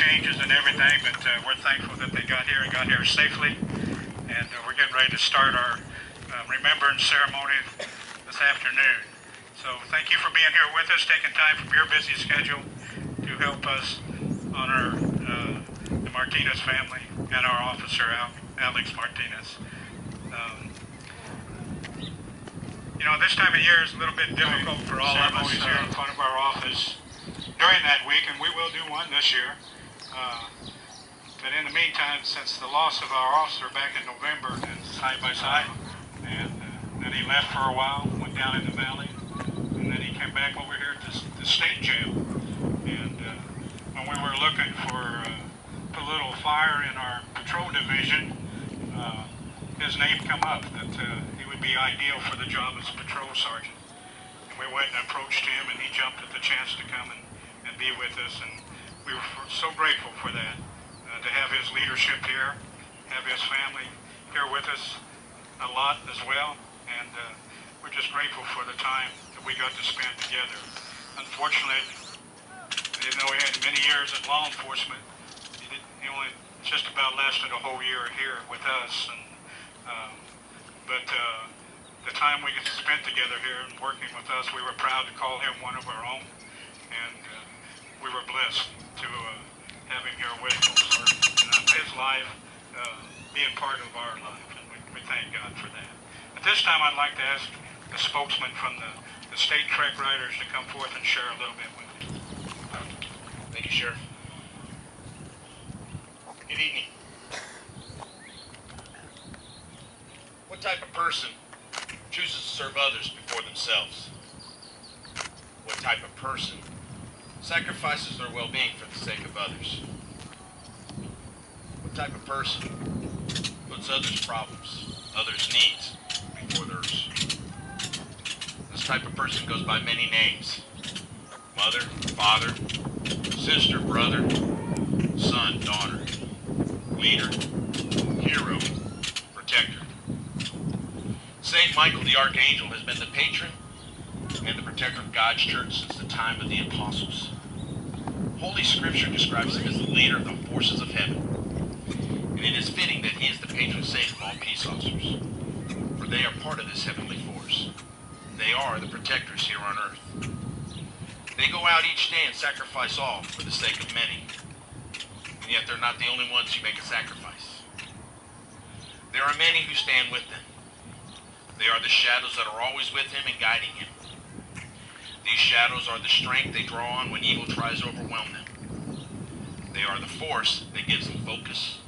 changes and everything, but we're thankful that they got here and got here safely. And we're getting ready to start our remembrance ceremony this afternoon. So thank you for being here with us, taking time from your busy schedule to help us honor the Martinez family and our officer, Alex Martinez. You know, this time of year is a little bit difficult for all of us here in front of our office during that week, and we will do one this year. But in the meantime, since the loss of our officer back in November, and side by side, and then he left for a while, went down in the valley, and then he came back over here to the state jail. And when we were looking for a little fire in our patrol division, his name come up that he would be ideal for the job as a patrol sergeant. And we went and approached him, and he jumped at the chance to come and be with us, and we were so grateful for that, to have his leadership here, have his family here with us a lot as well, and we're just grateful for the time that we got to spend together. Unfortunately, even though he had many years in law enforcement, he only just about lasted a whole year here with us, and but the time we spent together here and working with us, we were proud to call him one of our own, and we were blessed to have him here with us, and his life being part of our life, and we thank God for that. At this time, I'd like to ask the spokesman from the state trek riders to come forth and share a little bit with us. Thank you, Sheriff. Good evening. What type of person chooses to serve others before themselves? What type of person sacrifices their well-being for the sake of others? What type of person puts others' problems, others' needs before theirs? This type of person goes by many names: mother, father, sister, brother, son, daughter, leader, hero, protector. St. Michael the Archangel has been the patron and the protector of God's church since the time of the apostles. Holy Scripture describes him as the leader of the forces of heaven, and it is fitting that he is the patron saint of all peace officers, for they are part of this heavenly force. They are the protectors here on earth. They go out each day and sacrifice all for the sake of many, and yet they're not the only ones who make a sacrifice. There are many who stand with them. They are the shadows that are always with him and guiding him. These shadows are the strength they draw on when evil tries to overwhelm them. They are the force that gives them focus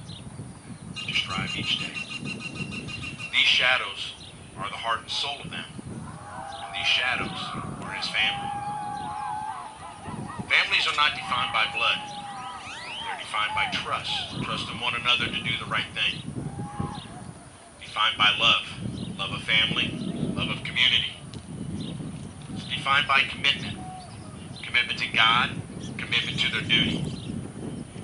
to strive each day. These shadows are the heart and soul of them, and these shadows are his family. Families are not defined by blood. They're defined by trust in one another to do the right thing. Defined by love of family, love of community. It's defined by commitment to God, commitment to their duty,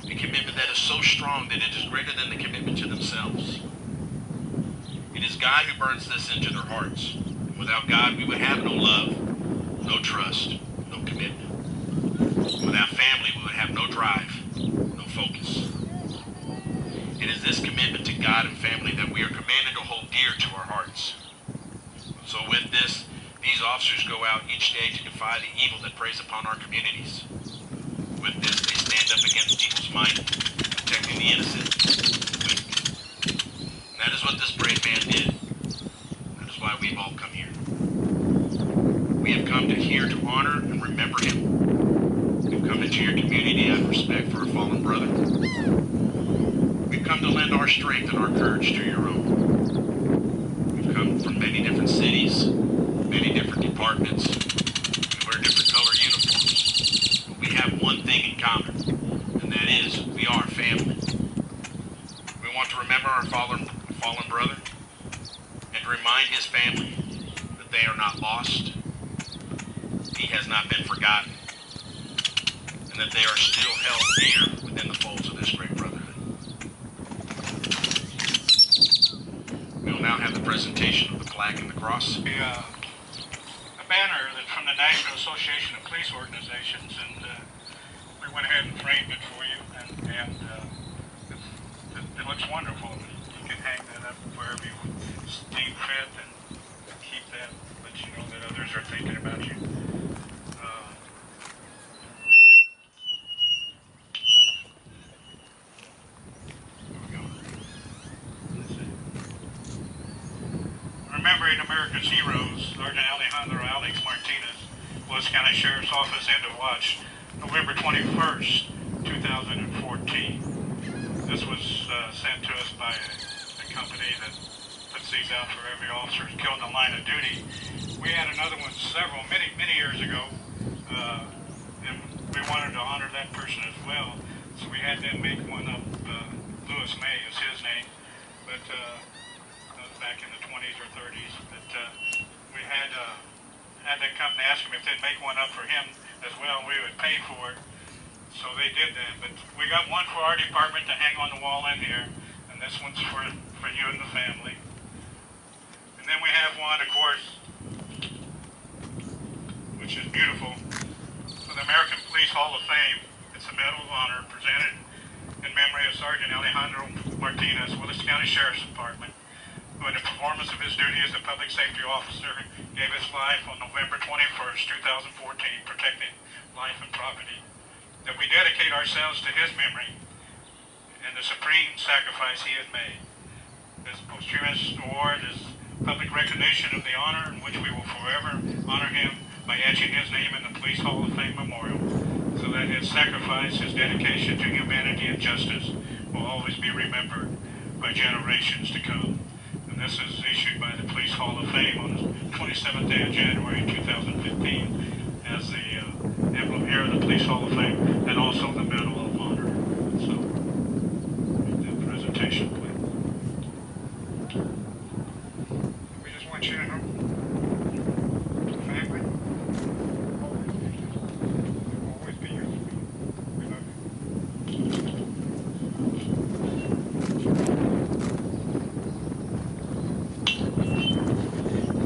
a commitment that is so strong that it is greater than the commitment to themselves. It is God who burns this into their hearts. Without God, we would have no love, no trust, no commitment. Without family, we would have no drive, no focus. It is this commitment to God and family that we are commanded to hold dear to our hearts. So with this, these officers go out each day to defy the evil that preys upon our communities. With this, they stand up against evil's might, protecting the innocent and the wicked. And that is what this brave man did. That is why we've all come here. We have come here to honor and remember him. We've come into your community out of respect for our fallen brother. We've come to lend our strength and our courage to your own. We've come from many different cities, many different departments. We wear different color uniforms. But we have one thing in common, and that is we are family. We want to remember our fallen brother and to remind his family that they are not lost. He has not been forgotten, and that they are still held dear within the folds of this great brotherhood. We will now have the presentation of the plaque and the cross. A banner that from the National Association of Police Organizations, and we went ahead and framed it for you, and it looks wonderful. You can hang that up wherever you deem fit and keep that, let you know that others are thinking about you. Remembering America's heroes, Sergeant Alejandro Martinez, Willacy County Sheriff's Office End of Watch, November 21st, 2014. This was sent to us by a company that puts these out for every officer who's killed in the line of duty. We had another one many years ago, and we wanted to honor that person as well. So we had them make one up. Lewis May is his name, but back in the 20s or 30s, but we had that company ask him if they'd make one up for him as well, and we would pay for it. So they did that. But we got one for our department to hang on the wall in here, and this one's for you and the family. And then we have one, of course, which is beautiful, for the American Police Hall of Fame. It's a Medal of Honor presented in memory of Sergeant Alejandro Martinez, Willacy County Sheriff's Department, who in the performance of his duty as a public safety officer gave his life on November 21st, 2014, protecting life and property. That we dedicate ourselves to his memory and the supreme sacrifice he had made. This posthumous award is public recognition of the honor in which we will forever honor him by etching his name in the Police Hall of Fame Memorial, so that his sacrifice, his dedication to humanity and justice will always be remembered by generations to come. And this is issued by the Police Hall of Fame on the 27th day of January 2015 as the emblem here of the Police Hall of Fame and also the Medal of Honor. So, the presentation, please. We just want you to know, family, always be here. We love you.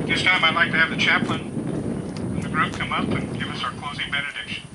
At this time, I'd like to have the chaplain and the group come up and give us our closing benediction.